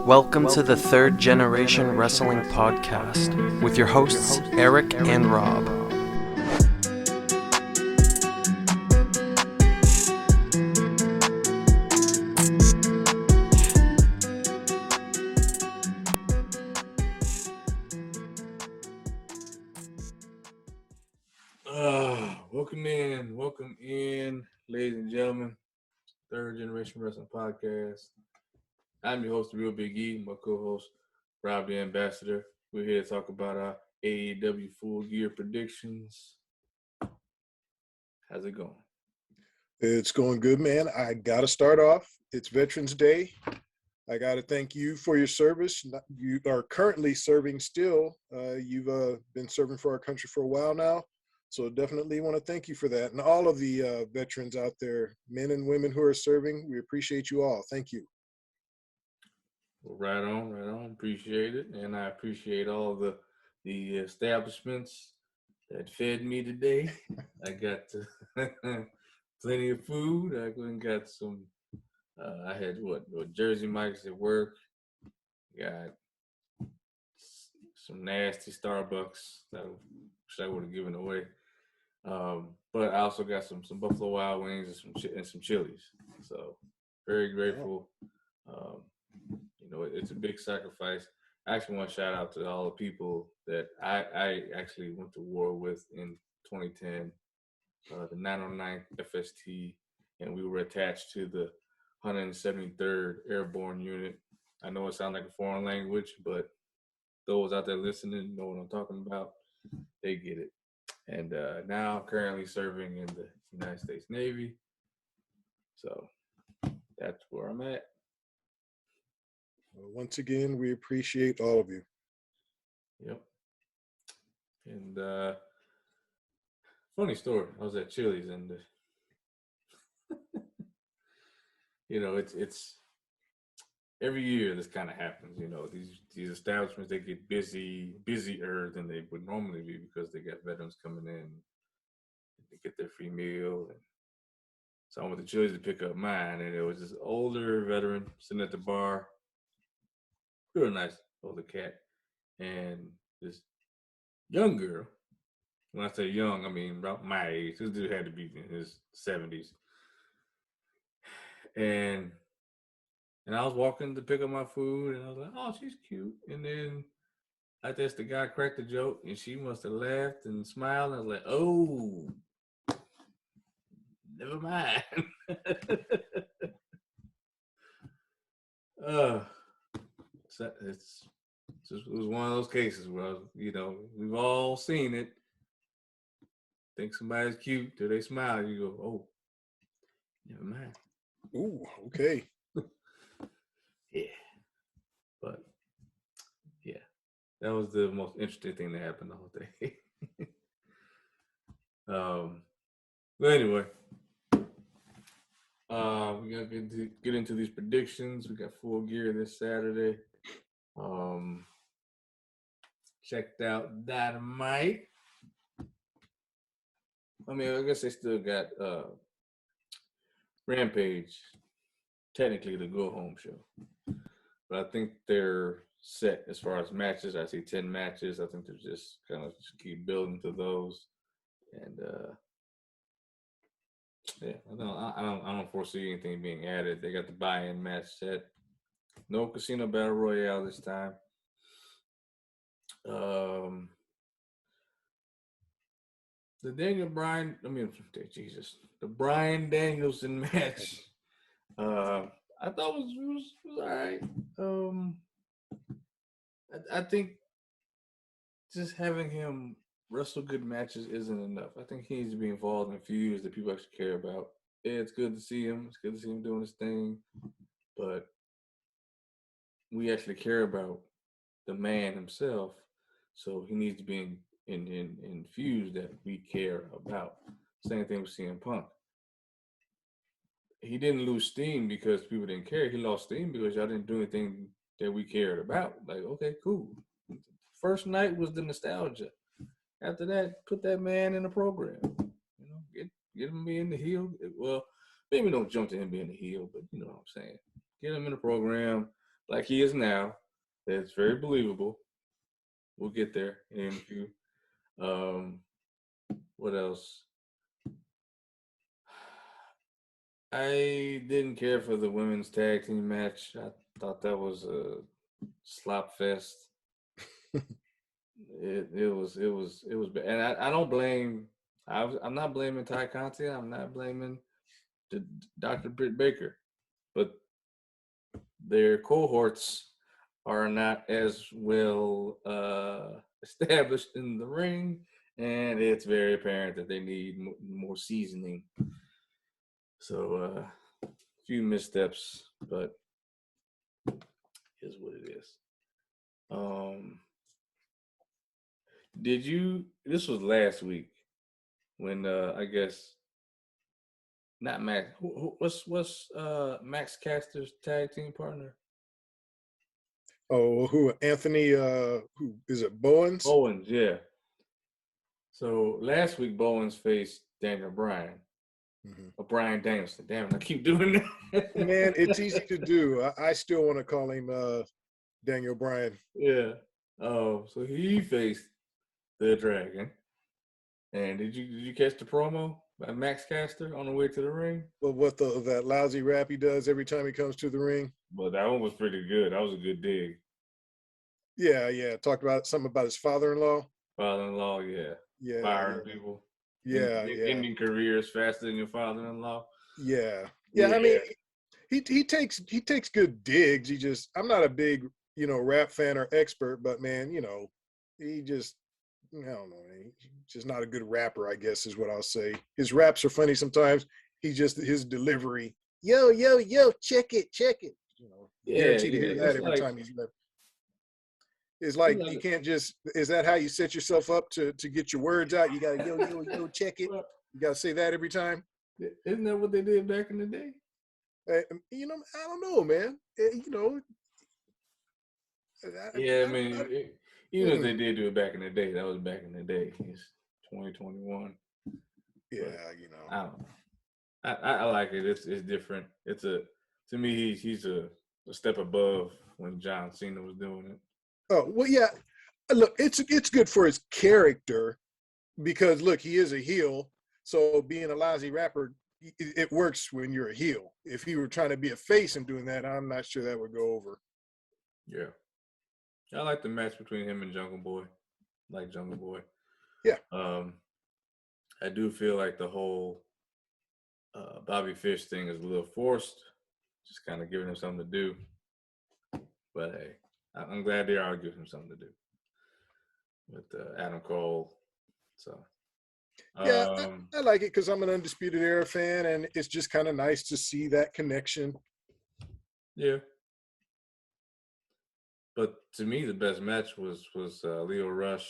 Welcome to the Third Generation Wrestling Podcast with your hosts, Eric and Rob. Welcome in, ladies and gentlemen. Third Generation Wrestling Podcast. I'm your host, the Real Big E, my co-host, Rob the Ambassador. We're here to talk about our AEW Full Gear predictions. How's it going? It's going good, man. I got to start off. It's Veterans Day. I got to thank you for your service. You are currently serving still. You've been serving for our country for a while now. So definitely want to thank you for that. And all of the veterans out there, men and women who are serving, we appreciate you all. Thank you. Well, right on. Appreciate it. And I appreciate all the establishments that fed me today. I got plenty of food. I got some, I had Jersey Mike's at work. Got some nasty Starbucks that I would have given away. But I also got some Buffalo Wild Wings and some chilies. So very grateful. It's a big sacrifice. I actually want to shout out to all the people that I actually went to war with in 2010, the 909th FST, and we were attached to the 173rd Airborne Unit. I know it sounds like a foreign language, but those out there listening know what I'm talking about. They get it. And now I'm currently serving in the United States Navy. So that's where I'm at. Once again, we appreciate all of you. Yep. And funny story. I was at Chili's and it's every year this kind of happens. These establishments, they get busier than they would normally be because they got veterans coming in. They get their free meal. And so I went to Chili's to pick up mine, and it was this older veteran sitting at the bar. Real nice older cat. And this young girl, when I say young, I mean about my age. This dude had to be in his 70s. And I was walking to pick up my food, and I was like, oh, she's cute. And then I guess the guy cracked a joke, and she must have laughed and smiled. And I was like, oh, never mind. It was one of those cases where, we've all seen it. Think somebody's cute till they smile. You go, oh, never mind. Ooh, okay. Yeah. But, yeah, that was the most interesting thing that happened the whole day. But anyway, we got to get into these predictions. We got Full Gear this Saturday. Checked out Dynamite. I mean, I guess they still got Rampage, technically the go-home show. But I think they're set as far as matches. I see 10 matches. I think they're just kind of keep building to those. And I don't foresee anything being added. They got the buy-in match set. No Casino Battle Royale this time. The Bryan Danielson match. I thought was all right. I think just having him wrestle good matches isn't enough. I think he needs to be involved in feuds that people actually care about. Yeah, it's good to see him. It's good to see him doing his thing, but we actually care about the man himself. So he needs to be in feuds that we care about. Same thing with CM Punk. He didn't lose steam because people didn't care. He lost steam because y'all didn't do anything that we cared about. Like, okay, cool. First night was the nostalgia. After that, put that man in a program. Get him being the heel. Well, maybe don't jump to him being the heel, but you know what I'm saying. Get him in a program. like he is now. That's very believable. We'll get there in a few. What else? I didn't care for the women's tag team match. I thought that was a slop fest. It was bad. And I don't blame. I'm not blaming Ty Conti. I'm not blaming Dr. Britt Baker, but their cohorts are not as well established in the ring, and it's very apparent that they need more seasoning. So a few missteps, but is what it is. Did you? This was last week when I guess not Max. What's Max Caster's tag team partner? Oh, who Anthony? Who is it? Bowens. Bowens, yeah. So last week Bowens faced Daniel Bryan. Or Brian Danielson. Damn it, I keep doing that. Man, it's easy to do. I still want to call him Daniel Bryan. Yeah. So he faced the Dragon. And did you catch the promo by Max Caster on the way to the ring? Well, what that lousy rap he does every time he comes to the ring? Well, that one was pretty good. That was a good dig. Yeah. Talked about something about his father-in-law. Father-in-law, yeah. Firing people. Yeah. Ending careers faster than your father-in-law. Yeah. I mean, he takes good digs. I'm not a big rap fan or expert, but man, he just I don't know. He's just not a good rapper, I guess, is what I'll say. His raps are funny sometimes. His delivery. Yo, check it. Guaranteed to hear that every time he's rapping. It's like you can't just. Is that how you set yourself up to get your words out? You gotta yo, check it. You gotta say that every time. Isn't that what they did back in the day? I don't know, man. Even if they did do it back in the day, that was back in the day. It's 2021. Yeah, I don't know. I like it. It's different. To me, he's a step above when John Cena was doing it. Oh well, yeah. Look, it's good for his character because look, he is a heel. So being a lousy rapper, it works when you're a heel. If he were trying to be a face and doing that, I'm not sure that would go over. Yeah. I like the match between him and Jungle Boy. Like Jungle Boy. Yeah. I do feel like the whole Bobby Fish thing is a little forced. Just kind of giving him something to do. But hey, I'm glad they are giving him something to do with Adam Cole. So yeah, I like it because I'm an Undisputed Era fan, and it's just kind of nice to see that connection. Yeah. But to me, the best match was Leo Rush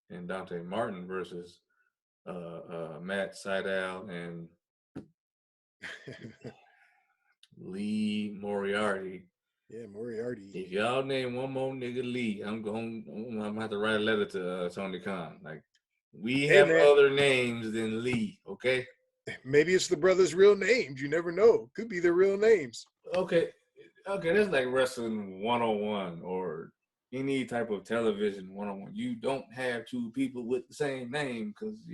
and Dante Martin versus Matt Sydal and Lee Moriarty. Yeah, Moriarty. If y'all name one more nigga Lee, I'm gonna have to write a letter to Tony Khan. Like, we have other names than Lee, okay? Maybe it's the brothers' real names. You never know. Could be their real names. Okay, that's like wrestling 101 or any type of television 101. You don't have two people with the same name because,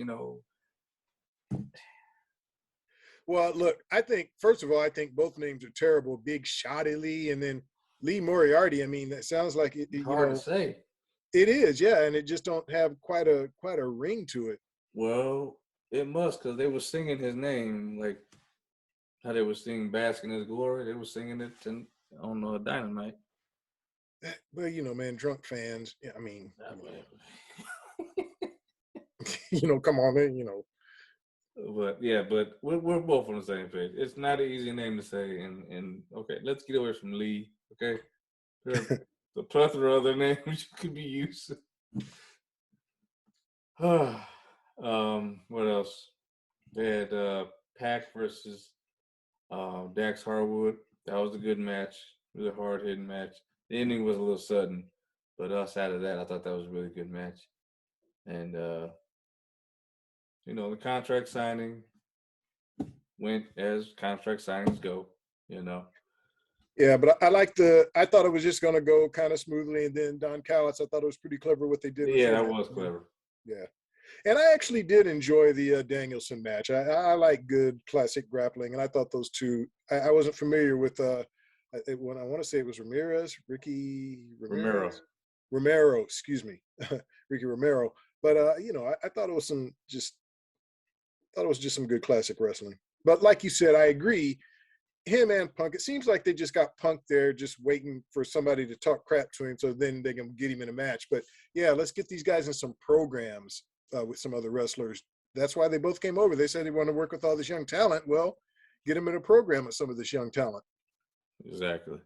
Well, look, first of all, I think both names are terrible. Big Shotty Lee and then Lee Moriarty. I mean, that sounds like it. Hard to say. It is, yeah, and it just don't have quite a ring to it. Well, it must, because they were singing his name like how they were singing "Bask in His Glory." They were singing it on Dynamite. Well, man, drunk fans. Yeah, I mean, come on, man, But yeah, but we're both on the same page. It's not an easy name to say, and okay, let's get away from Lee. Okay, there's a plethora of other names you could be using. What else? They had Pac versus Dax Harwood. That was a good match. Really hard hitting match. The ending was a little sudden, but outside of that, I thought that was a really good match. And the contract signing went as contract signings go. Yeah, but I thought it was just going to go kind of smoothly. And then Don Callis, I thought it was pretty clever what they did with Yeah, him. that was clever. Yeah. And I actually did enjoy the Danielson match. I like good classic grappling. And I thought those two, I wasn't familiar with, when I want to say it was Ricky Romero. Romero, excuse me, Ricky Romero. But, I thought it was just some good classic wrestling. But like you said, I agree. Him and Punk, it seems like they just got Punk there just waiting for somebody to talk crap to him so then they can get him in a match. But yeah, let's get these guys in some programs with some other wrestlers. That's why they both came over. They said they want to work with all this young talent. Well, get them in a program with some of this young talent. Exactly.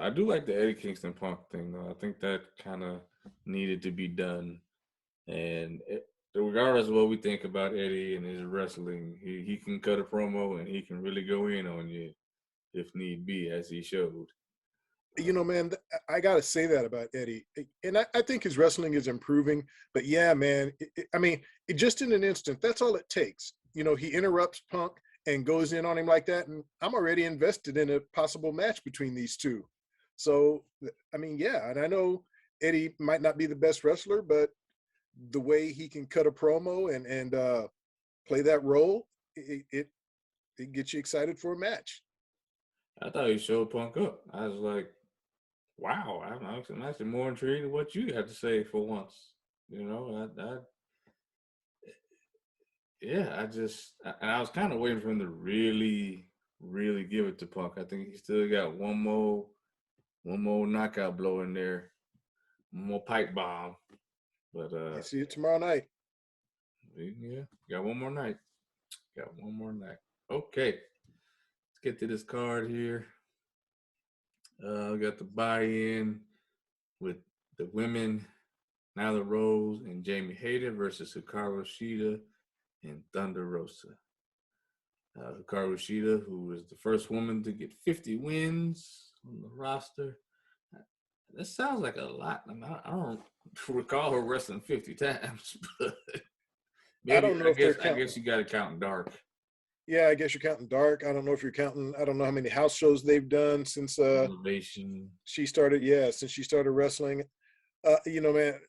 I do like the Eddie Kingston Punk thing, though. I think that kind of needed to be done. And regardless of what we think about Eddie and his wrestling, he can cut a promo and he can really go in on you if need be, as he showed. Man, I got to say that about Eddie. And I think his wrestling is improving. But yeah, man, just in an instant, that's all it takes. He interrupts Punk and goes in on him like that. And I'm already invested in a possible match between these two. So, yeah. And I know Eddie might not be the best wrestler, but the way he can cut a promo and play that role, it gets you excited for a match. I thought he showed Punk up. I was like, wow, I'm actually more intrigued in what you had to say for once. I was kind of waiting for him to really, really give it to Punk. I think he still got one more knockout blow in there, one more pipe bomb. But I see it tomorrow night. Yeah, got one more night. Okay, let's get to this card here. We got the buy-in with the women, Nyla Rose and Jamie Hayter versus Hikaru Shida and Thunder Rosa. Hikaru Shida, who is the first woman to get 50 wins on the roster. That sounds like a lot. I don't recall her wrestling 50 times, but I don't know if they're counting. I guess you got to count Dark. Yeah, I guess you're counting Dark. I don't know if you're counting. I don't know how many house shows they've done since Elevation. She started. Yeah, since she started wrestling. Man,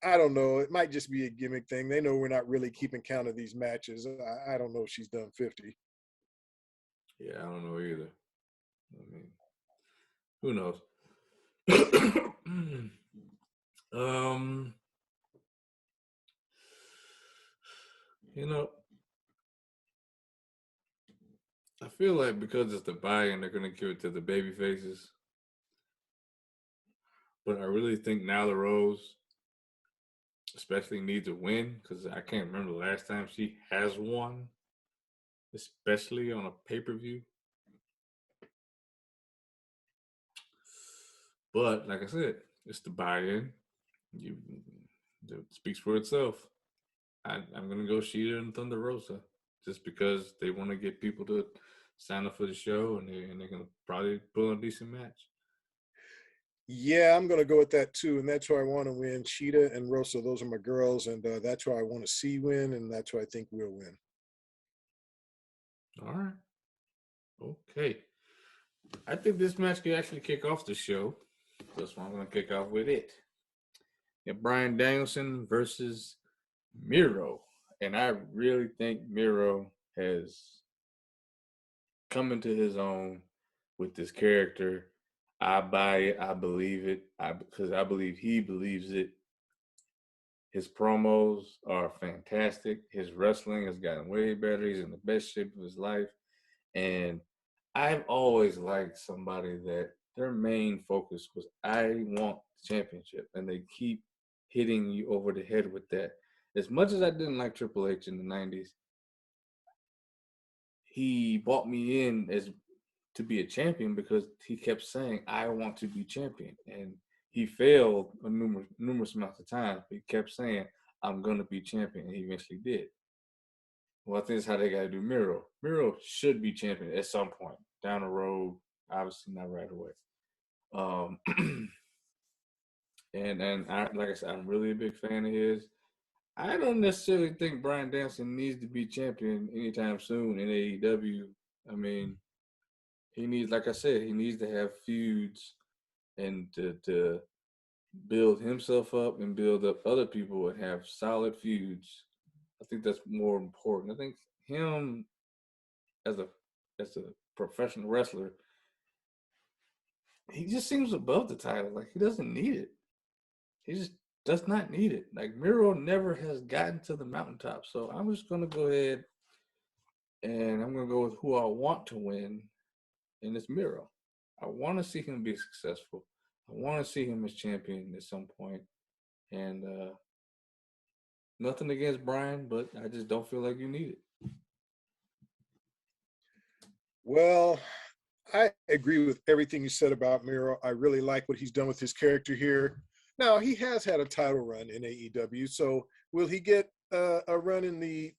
I don't know. It might just be a gimmick thing. They know we're not really keeping count of these matches. I don't know if she's done 50. Yeah, I don't know either. I mean, who knows? I feel like because it's the buy-in, they're going to give it to the baby faces. But I really think Nyla Rose especially needs a win because I can't remember the last time she has won, especially on a pay-per-view. But like I said, it's the buy-in. It speaks for itself. I'm going to go Shida and Thunder Rosa just because they want to get people to sign up for the show and they're going to probably pull a decent match. Yeah, I'm going to go with that too. And that's who I want to win. Shida and Rosa, those are my girls. And that's who I want to see win. And that's who I think will win. All right. Okay. I think this match could actually kick off the show. That's why I'm going to kick off with it. Bryan Danielson versus Miro. And I really think Miro has come into his own with this character. I buy it. I believe it. Because I believe he believes it. His promos are fantastic. His wrestling has gotten way better. He's in the best shape of his life. And I've always liked somebody that their main focus was, I want the championship. And they keep hitting you over the head with that. As much as I didn't like Triple H in the 90s, he brought me in as to be a champion because he kept saying, I want to be champion. And he failed a numerous amounts of times, but he kept saying, I'm going to be champion. And he eventually did. Well, I think that's how they got to do Miro. Miro should be champion at some point down the road. Obviously not right away. And like I said, I'm really a big fan of his. I don't necessarily think Bryan Danielson needs to be champion anytime soon in AEW. I mean, he needs, like I said, he needs to have feuds and to build himself up and build up other people and have solid feuds. I think that's more important. I think him as a professional wrestler, he just seems above the title. Like he doesn't need it. He just does not need it. Like Miro never has gotten to the mountaintop. So I'm just gonna go ahead and I'm gonna go with who I want to win, and it's Miro. I want to see him be successful. I want to see him as champion at some point. And nothing against Brian, but I just don't feel like you need it. Well, I agree with everything you said about Miro. I really like what he's done with his character here. Now, he has had a title run in AEW, so will he get a run in the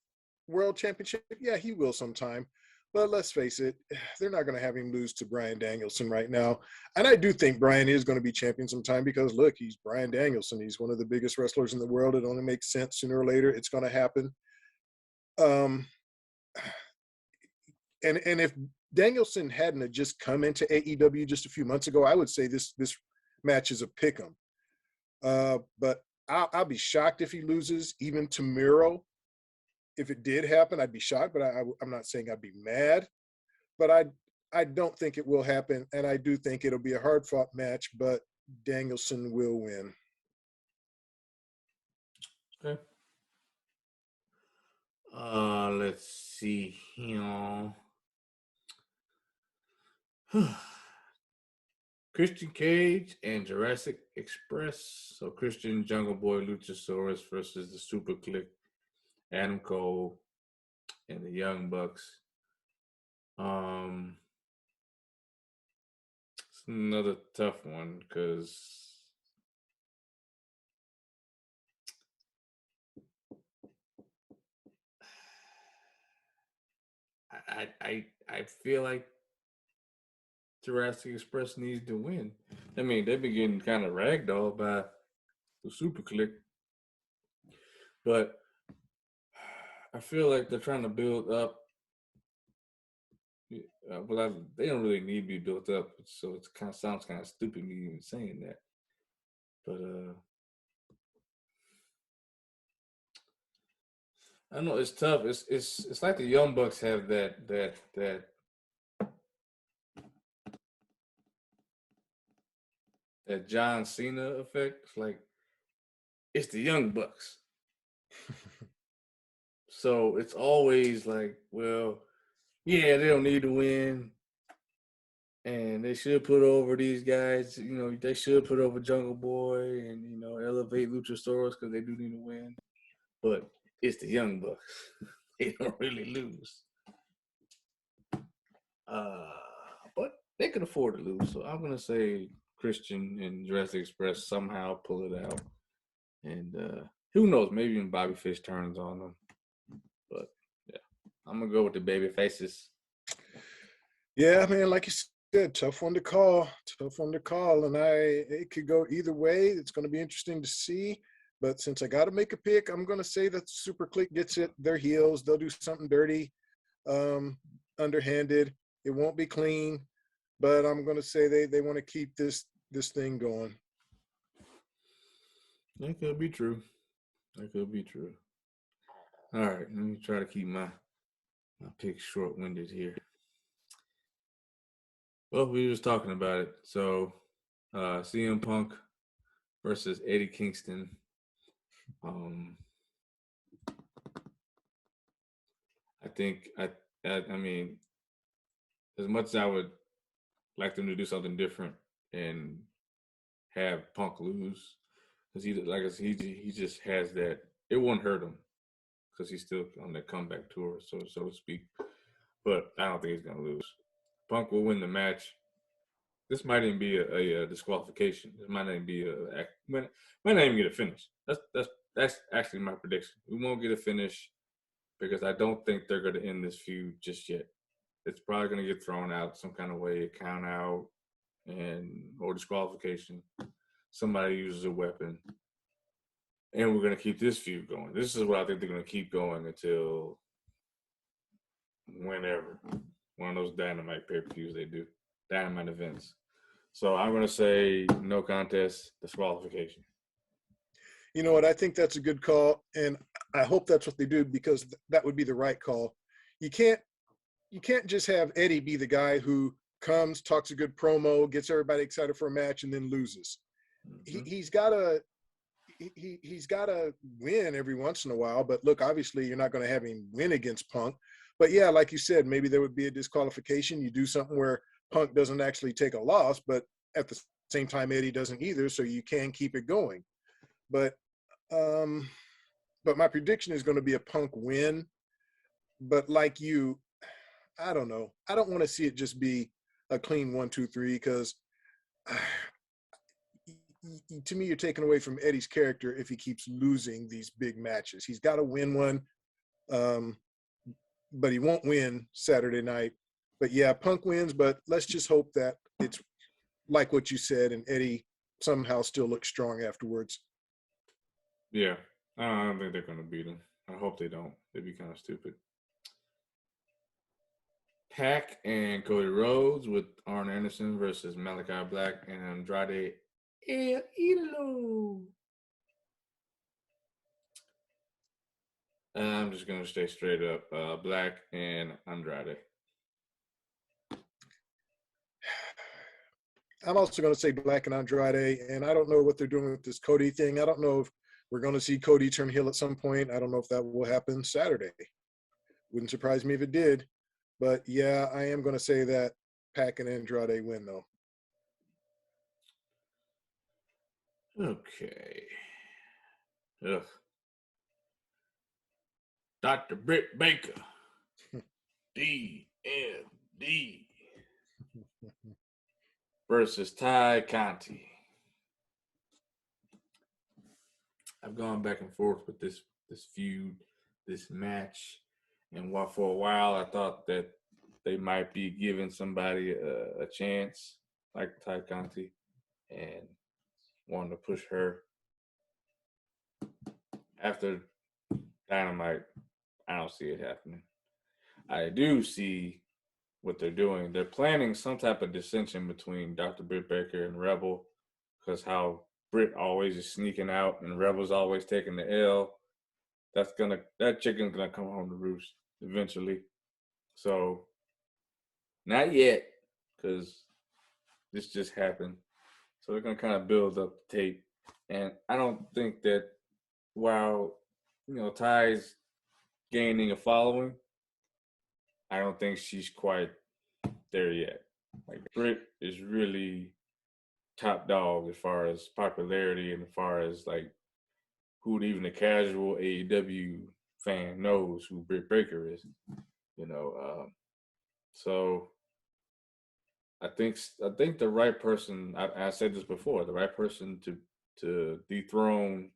World Championship? Yeah, he will sometime. But let's face it, they're not going to have him lose to Bryan Danielson right now. And I do think Bryan is going to be champion sometime because, look, he's Bryan Danielson. He's one of the biggest wrestlers in the world. It only makes sense sooner or later. It's going to happen. Um, and if Danielson hadn't just come into AEW just a few months ago, I would say this match is a pick'em. But I'll be shocked if he loses, even to Miro. If it did happen, I'd be shocked, but I'm not saying I'd be mad. But I don't think it will happen, and I do think it'll be a hard-fought match, but Danielson will win. Okay. Let's see here. Christian Cage and Jurassic Express. So Christian Jungle Boy Luchasaurus versus the Super Click, Adam Cole, and the Young Bucks. It's another tough one because I feel like Jurassic Express needs to win. I mean, they've been getting kind of ragdolled by the Super Click, but I feel like they're trying to build up. They don't really need to be built up, so it kind of sounds kind of stupid me even saying that. But I don't know, it's tough. It's like the Young Bucks have that John Cena effect. It's like it's the Young Bucks. So it's always like, well, yeah, they don't need to win. And they should put over these guys. You know, they should put over Jungle Boy and, you know, elevate Luchasaurus because they do need to win. But it's the Young Bucks. They don't really lose. But they can afford to lose. So I'm going to say Christian and Jurassic Express somehow pull it out. And who knows? Maybe even Bobby Fish turns on them. But, yeah, I'm going to go with the baby faces. Yeah, man, like you said, tough one to call. And it could go either way. It's going to be interesting to see. But since I got to make a pick, I'm going to say that the Super Click gets it. Their heels. They'll do something dirty, underhanded. It won't be clean, but I'm going to say they want to keep this thing going. That could be true. All right, let me try to keep my pick short-winded here. Well, we were just talking about it. So, CM Punk versus Eddie Kingston. I mean, as much as I would like them to do something different and have Punk lose, because he just has that. It won't hurt him because he's still on that comeback tour, so to speak. But I don't think he's gonna lose. Punk will win the match. This might even be a disqualification. This might not even be might not even get a finish. That's actually my prediction. We won't get a finish because I don't think they're going to end this feud just yet. It's probably going to get thrown out some kind of way, count out, or disqualification. Somebody uses a weapon, and we're going to keep this feud going. This is what I think they're going to keep going until whenever. one of those Dynamite pay-per-views they do, Dynamite events. So I'm going to say no contest, disqualification. You know what? I think that's a good call, and I hope that's what they do because that would be the right call. You can't just have Eddie be the guy who comes, talks a good promo, gets everybody excited for a match, and then loses. Mm-hmm. He's got to win every once in a while. But look, obviously, you're not going to have him win against Punk. But yeah, like you said, maybe there would be a disqualification. You do something where Punk doesn't actually take a loss, but at the same time, Eddie doesn't either, so you can keep it going. But my prediction is going to be a Punk win. But like you, I don't know. I don't want to see it just be a clean 1, 2, 3 because to me, you're taking away from Eddie's character if he keeps losing these big matches. He's got to win one, but he won't win Saturday night. But yeah, Punk wins, but let's just hope that it's like what you said and Eddie somehow still looks strong afterwards. Yeah, I don't think they're going to beat him. I hope they don't. They'd be kind of stupid. Pac and Cody Rhodes with Arn Anderson versus Malachi Black and Andrade El Idolo. I'm just going to stay straight up. Black and Andrade. I'm also going to say Black and Andrade, and I don't know what they're doing with this Cody thing. I don't know if we're going to see Cody turn heel at some point. I don't know if that will happen Saturday. Wouldn't surprise me if it did. But yeah, I am going to say that Pac and Andrade win, though. Okay. Ugh. Dr. Britt Baker. DMD. Versus Ty Conti. I've gone back and forth with this feud, this match, and while for a while I thought that they might be giving somebody a chance, like Ty Conti, and wanting to push her. After Dynamite, I don't see it happening. I do see what they're doing. They're planning some type of dissension between Dr. Britt Baker and Rebel, because how Britt always is sneaking out and Rebel's always taking the L. That chicken's gonna come home to roost eventually. So not yet, because this just happened. So they're gonna kind of build up the tape. And I don't think that while Ty's gaining a following, I don't think she's quite there yet. Like Britt is really top dog as far as popularity and as far as like who even the casual AEW fan knows who Britt Baker is. So I think the right person. I said this before. The right person to dethrone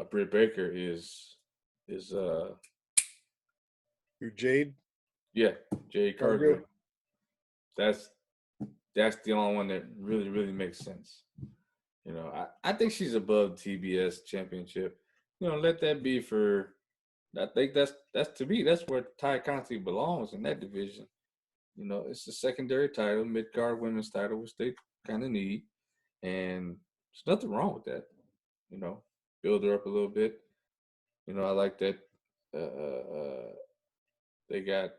Britt Baker is Who, Jade? Yeah, Jade Cargill. That's the only one that really makes sense. I think she's above TBS championship. Let that be for. I think that's to me. That's where Ty Conti belongs in that division. It's a secondary title, mid-card women's title, which they kind of need, and there's nothing wrong with that. Build her up a little bit. I like that. They got.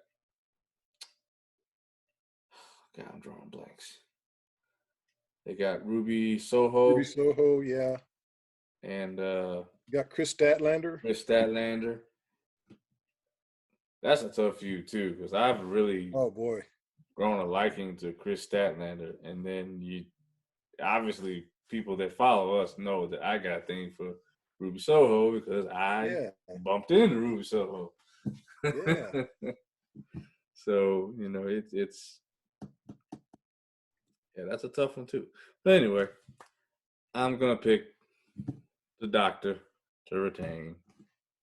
God, I'm drawing blanks. They got Ruby Soho. Ruby Soho, yeah. And you got Chris Statlander. That's a tough feud too, because I've really grown a liking to Chris Statlander, and then obviously people that follow us know that I got a thing for Ruby Soho because I bumped into Ruby Soho. Yeah. So it's that's a tough one too. But anyway, I'm gonna pick the Doctor to retain.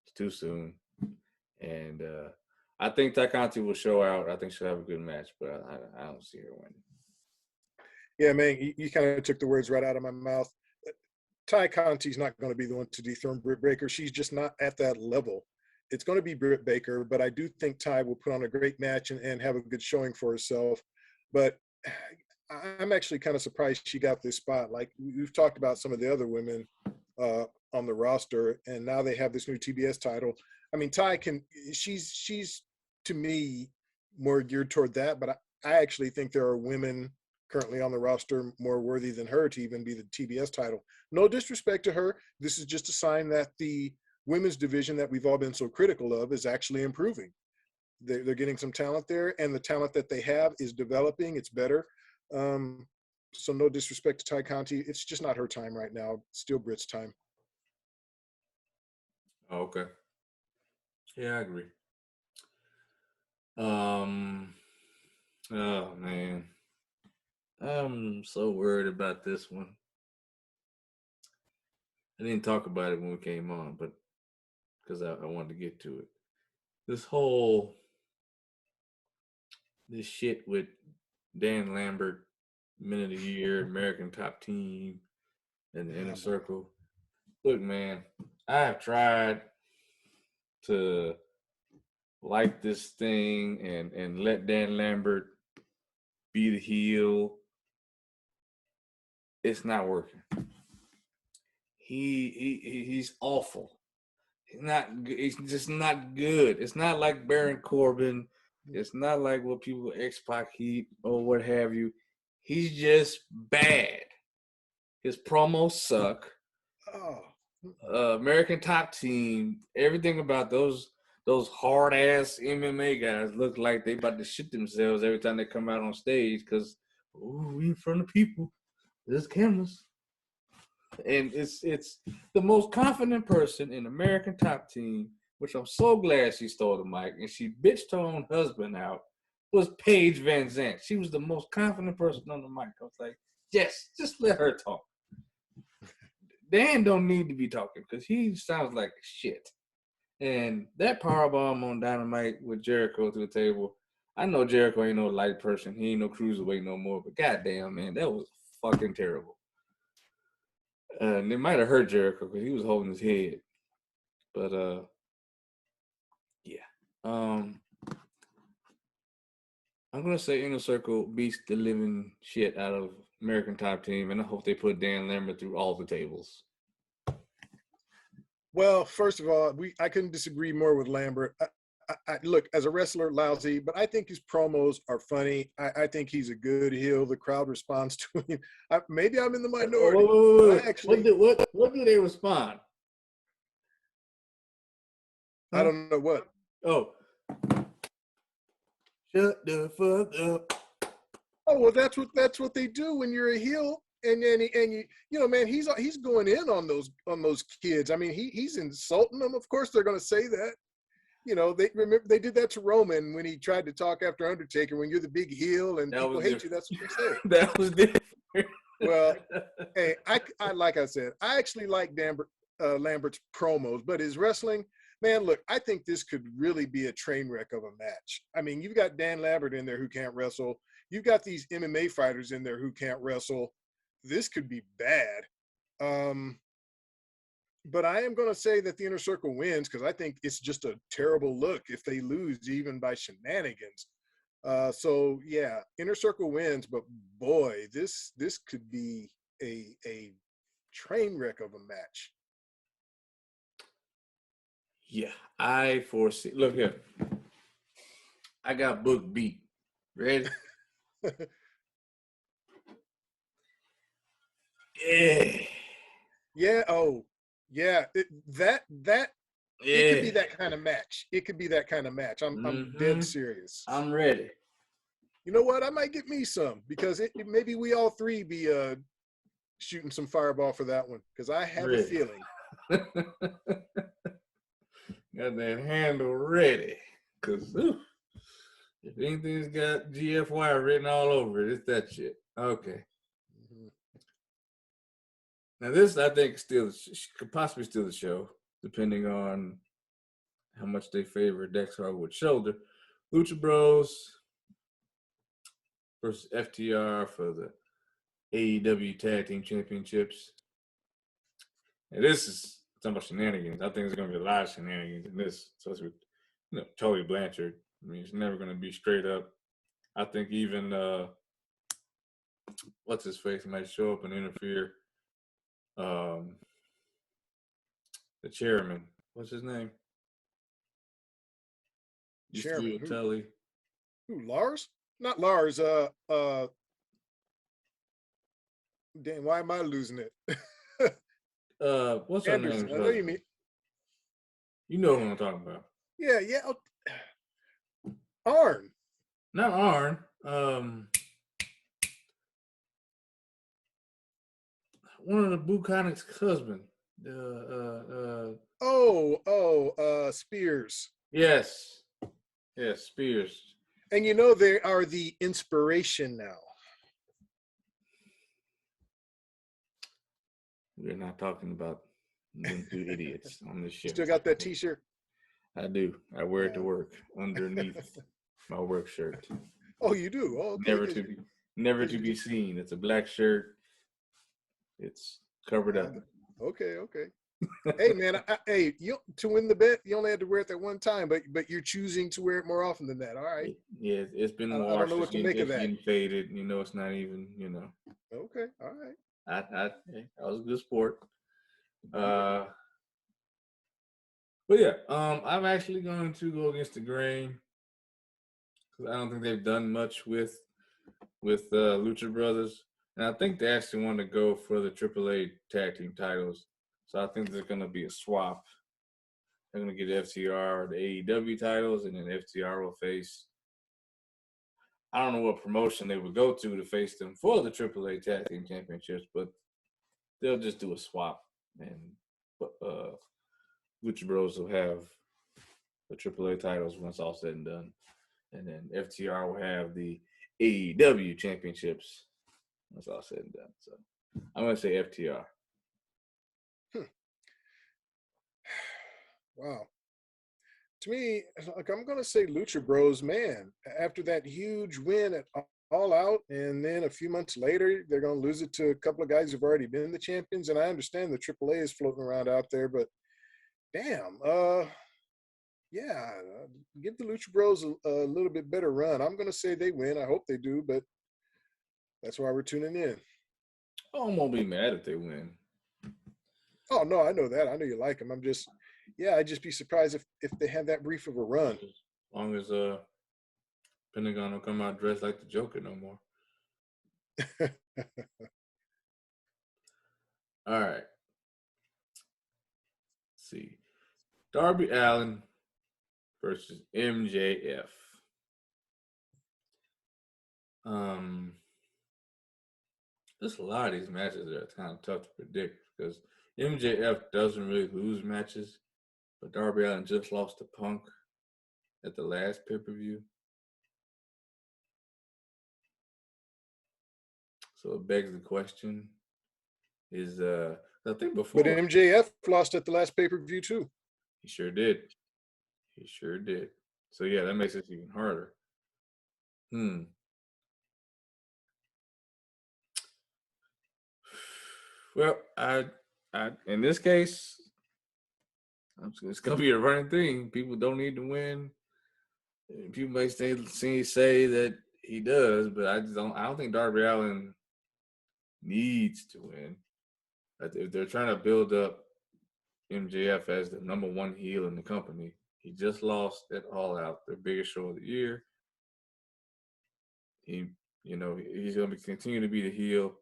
It's too soon, and I think Ty Conti will show out. I think she'll have a good match, but I don't see her winning. Yeah, man, you kind of took the words right out of my mouth. Ty Conti's not going to be the one to dethrone Britt Baker. She's just not at that level. it's going to be Britt Baker, but I do think Ty will put on a great match and have a good showing for herself. But I'm actually kind of surprised she got this spot. Like we've talked about some of the other women on the roster, and now they have this new TBS title. I mean, she's to me more geared toward that, but I actually think there are women currently on the roster more worthy than her to even be the TBS title. No disrespect to her. This is just a sign that the women's division that we've all been so critical of is actually improving. They're getting some talent there, and the talent that they have is developing. It's better. So no disrespect to Ty Conti. It's just not her time right now. Still Britt's time. Oh, okay. Yeah, I agree. Oh man, I'm so worried about this one. I didn't talk about it when we came on, but because I wanted to get to it. This shit with Dan Lambert, Men of the Year, American Top Team, and the Inner Circle. Look, man, I have tried to like this thing and let Dan Lambert be the heel. It's not working. He's awful. He's just not good. It's not like Baron Corbin. It's not like what people X-Pac heat or what have you. He's just bad. His promos suck. American Top Team, everything about those hard ass MMA guys look like they about to shit themselves every time they come out on stage because we in front of people. There's cameras. And it's the most confident person in American Top Team, which I'm so glad she stole the mic and she bitched her own husband out, was Paige Van Zandt. She was the most confident person on the mic. I was like, yes, just let her talk. Dan don't need to be talking because he sounds like shit. And that powerbomb on Dynamite with Jericho to the table, I know Jericho ain't no light person. He ain't no cruiserweight no more, but goddamn, man, that was fucking terrible. And it might have hurt Jericho because he was holding his head. But, yeah. I'm going to say Inner Circle beats the living shit out of American Top Team, and I hope they put Dan Lambert through all the tables. Well, first of all, I couldn't disagree more with Lambert. I look, as a wrestler, lousy, but I think his promos are funny. I think he's a good heel. The crowd responds to him. Maybe I'm in the minority. What do they respond? I don't know what. Oh. Shut the fuck up. Oh, well, that's what they do when you're a heel. And you know, man, he's going in on those kids. I mean, he's insulting them. Of course, they're going to say that. You know, they did that to Roman when he tried to talk after Undertaker. When you're the big heel and people hate you, that's what they say. That was different. Well, hey, I like I said, I actually like Lambert's promos, but his wrestling, man, look, I think this could really be a train wreck of a match. I mean, you've got Dan Lambert in there who can't wrestle. You've got these MMA fighters in there who can't wrestle. This could be bad. But I am going to say that the Inner Circle wins because I think it's just a terrible look if they lose even by shenanigans. So yeah, Inner Circle wins, but boy, this could be a train wreck of a match. Yeah, I foresee. Look here, I got book beat. Ready? Yeah. Yeah. Oh, yeah. It could be that kind of match. It could be that kind of match. I'm dead serious. I'm ready. You know what? I might get me some because maybe we all three be shooting some fireball for that one because I have a feeling. Got that handle ready. Because if anything's got GFY written all over it, it's that shit. Okay. Mm-hmm. Now this, I think, could possibly steal the show, depending on how much they favor Dex Harwood's shoulder. Lucha Bros versus FTR for the AEW Tag Team Championships. And this is talking about shenanigans. I think there's going to be a lot of shenanigans in this. So it's with, Tully Blanchard. I mean, it's never going to be straight up. I think even what's his face might show up and interfere. The chairman, what's his name? Chairman, who? Tully. Who? Lars? Not Lars. Damn, why am I losing it? What's her Anderson. name? I know you mean. You know who I'm talking about. Yeah. Arn. Not Arn. One of the Buchanic's husband. Spears. Yes, Spears. And they are the inspiration now. We're not talking about them two idiots on this show. Still got that T-shirt? I do. I wear it to work underneath my work shirt. Oh, you do? Oh, okay. Never to be seen. It's a black shirt. It's covered up. Okay. Hey, man. To win the bet, you only had to wear it that one time, but you're choosing to wear it more often than that. All right. Yeah, it's been washed. I don't know what to make of that. It's faded. It's not even. Okay. All right. I was a good sport. But yeah, I'm actually going to go against the grain because I don't think they've done much with Lucha Brothers, and I think they actually want to go for the AAA tag team titles. So I think there's going to be a swap. They're going to get FTR the AEW titles, and then FTR will face. I don't know what promotion they would go to face them for the AAA tag team championships, but they'll just do a swap, and Lucha Bros will have the AAA titles once all said and done, and then FTR will have the AEW championships once all said and done. So I'm going to say FTR. Wow. To me, I'm going to say Lucha Bros, man. After that huge win at All Out, and then a few months later, they're going to lose it to a couple of guys who've already been the champions. And I understand the AAA is floating around out there, but damn, give the Lucha Bros a little bit better run. I'm going to say they win. I hope they do, but that's why we're tuning in. Oh, I won't be mad if they win. Oh, no, I know that. I know you like them. I'd just be surprised if they have that brief of a run. As long as Pentagon don't come out dressed like the Joker no more. All right. Let's see. Darby Allen versus MJF. There's a lot of these matches that are kind of tough to predict because MJF doesn't really lose matches, but Darby Allen just lost to Punk at the last pay-per-view. So it begs the question is, I think before. But MJF lost at the last pay-per-view too. He sure did. So yeah, that makes it even harder. Well, I in this case, it's gonna be a running thing. People don't need to win. People may say that he does, but I don't think Darby Allen needs to win. If they're trying to build up MJF as the number one heel in the company, he just lost at All Out, their biggest show of the year. He's going to continue to be the heel.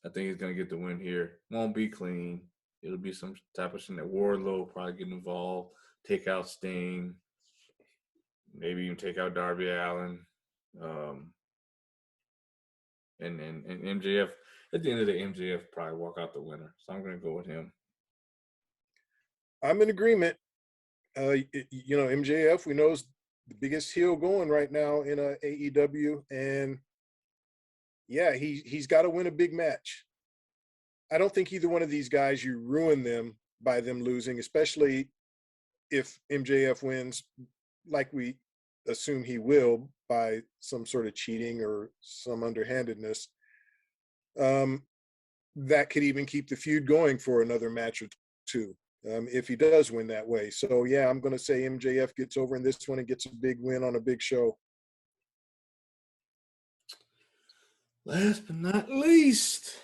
I think he's going to get the win here. Won't be clean. It'll be some type of shit that Wardlow probably get involved, take out Sting, maybe even take out Darby Allen. And MJF, at the end of the day, MJF probably walk out the winner. So I'm going to go with him. I'm in agreement. MJF, we know, is the biggest heel going right now in AEW. And yeah, he's got to win a big match. I don't think either one of these guys, you ruin them by them losing, especially if MJF wins, like we assume he will, by some sort of cheating or some underhandedness. That could even keep the feud going for another match or to if he does win that way. So, yeah, I'm going to say MJF gets over in this one and gets a big win on a big show. Last but not least,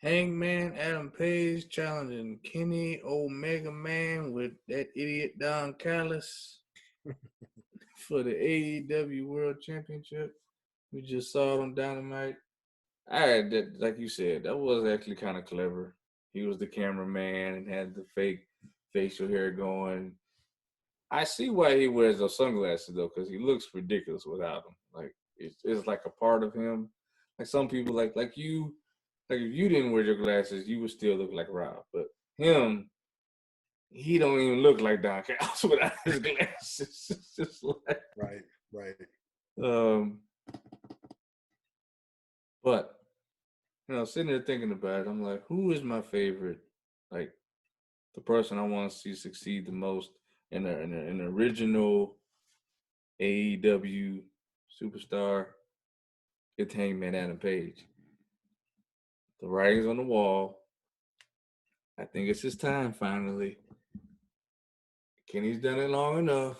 Hangman Adam Page challenging Kenny Omega Man with that idiot Don Callis for the AEW World Championship. We just saw it on Dynamite. Like you said, that was actually kind of clever. He was the cameraman and had the fake facial hair going. I see why he wears those sunglasses though, because he looks ridiculous without them. Like it's like a part of him. Like some people, like you, like if you didn't wear your glasses, you would still look like Rob. But him, he don't even look like Don Callis without his glasses. It's just like Right. But sitting there thinking about it, I'm like, who is my favorite? Like the person I want to see succeed the most in an original AEW superstar. It's Hangman Adam Page. The writing's on the wall. I think it's his time finally. Kenny's done it long enough.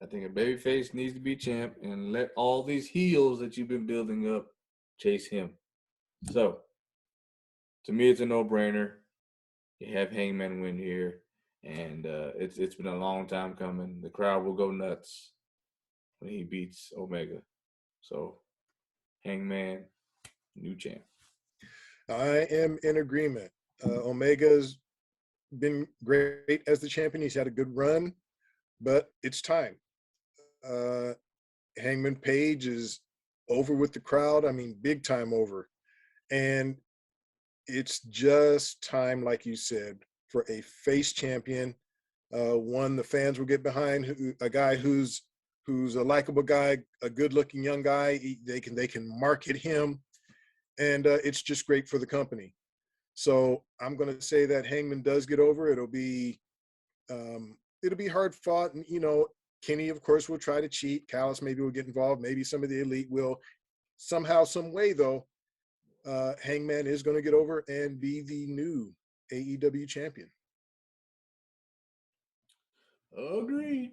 I think a babyface needs to be champ and let all these heels that you've been building up chase him. So, to me, it's a no-brainer. You have Hangman win here, and it's been a long time coming. The crowd will go nuts when he beats Omega. So, Hangman, new champ. I am in agreement. Omega's been great as the champion. He's had a good run, but it's time. Hangman Page is over with the crowd. I mean, big time over. And it's just time, like you said, for a face champion, one the fans will get behind, a guy who's a likable guy, a good-looking young guy. They can market him, and it's just great for the company. So I'm going to say that Hangman does get over. It'll be hard fought, and Kenny, of course, will try to cheat. Callis maybe will get involved. Maybe some of the elite will. Somehow, some way, though, Hangman is going to get over and be the new AEW champion. Agreed.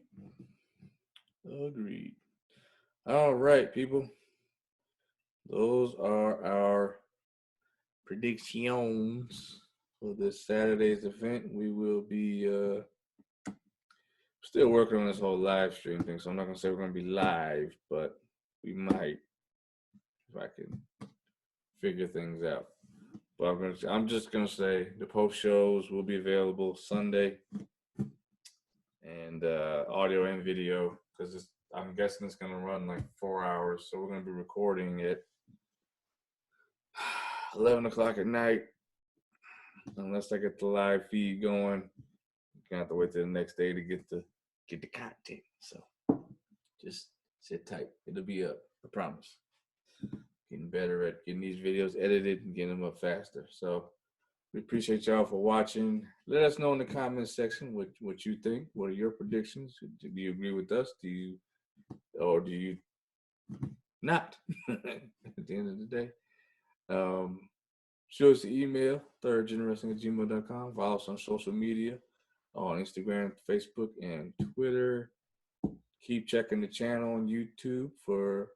All right, people. Those are our predictions for this Saturday's event. We will be still working on this whole live stream thing, so I'm not going to say we're going to be live, but we might if I can figure things out. But I'm just going to say the post shows will be available Sunday, and audio and video, because I'm guessing it's going to run like 4 hours. So we're going to be recording it 11 o'clock at night, unless I get the live feed going. You're gonna have to wait till the next day to get the content. So just sit tight. It'll be up, I promise. Getting better at getting these videos edited and getting them up faster. So we appreciate y'all for watching. Let us know in the comments section what you think. What are your predictions? Do you agree with us? Do you not? At the end of the day. Shoot us an email, thirdgenerwrestling@gmail.com. Follow us on social media on Instagram, Facebook, and Twitter. Keep checking the channel on YouTube for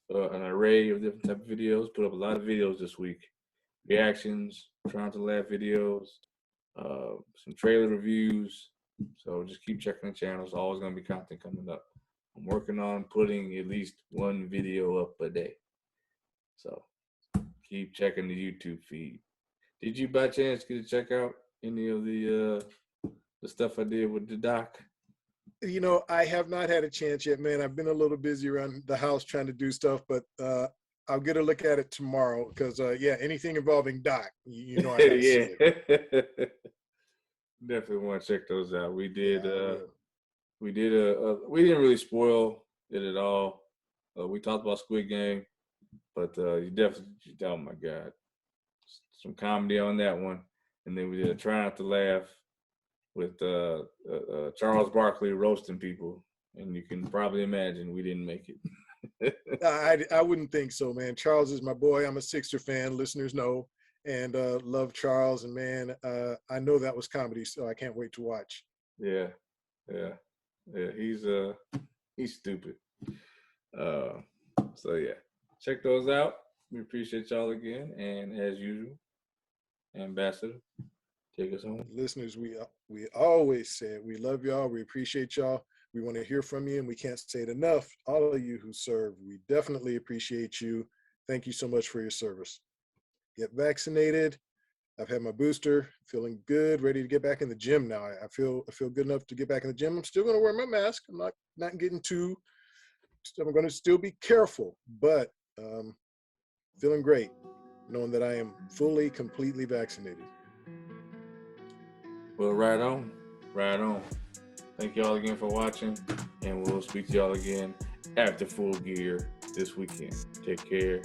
an array of different type of videos. Put up a lot of videos this week. Reactions, trying to laugh videos, some trailer reviews. So just keep checking the channel. There's always going to be content coming up. I'm working on putting at least one video up a day. So keep checking the YouTube feed. Did you by chance get to check out any of the stuff I did with the doc? I have not had a chance yet, man. I've been a little busy around the house trying to do stuff, but I'll get a look at it tomorrow because, anything involving Doc, I gotta see it. Definitely want to check those out. We did. We didn't really spoil it at all. We talked about Squid Game, but you definitely. Oh my God, some comedy on that one, and then we did a Try Not to Laugh with Charles Barkley roasting people, and you can probably imagine we didn't make it. I wouldn't think so, man. Charles is my boy. I'm a Sixer fan. Listeners know, and love Charles. And man, I know that was comedy, so I can't wait to watch. Yeah. He's stupid. So yeah, check those out. We appreciate y'all again, and as usual, Ambassador, take us home. Listeners, we always say we love y'all. We appreciate y'all. We want to hear from you, and we can't say it enough. All of you who serve, we definitely appreciate you. Thank you so much for your service. Get vaccinated. I've had my booster, feeling good, ready to get back in the gym now. I feel good enough to get back in the gym. I'm still going to wear my mask. I'm not getting too. I'm going to still be careful, but feeling great, knowing that I am fully, completely vaccinated. Well, right on. Thank y'all again for watching, and we'll speak to y'all again after Full Gear this weekend. Take care.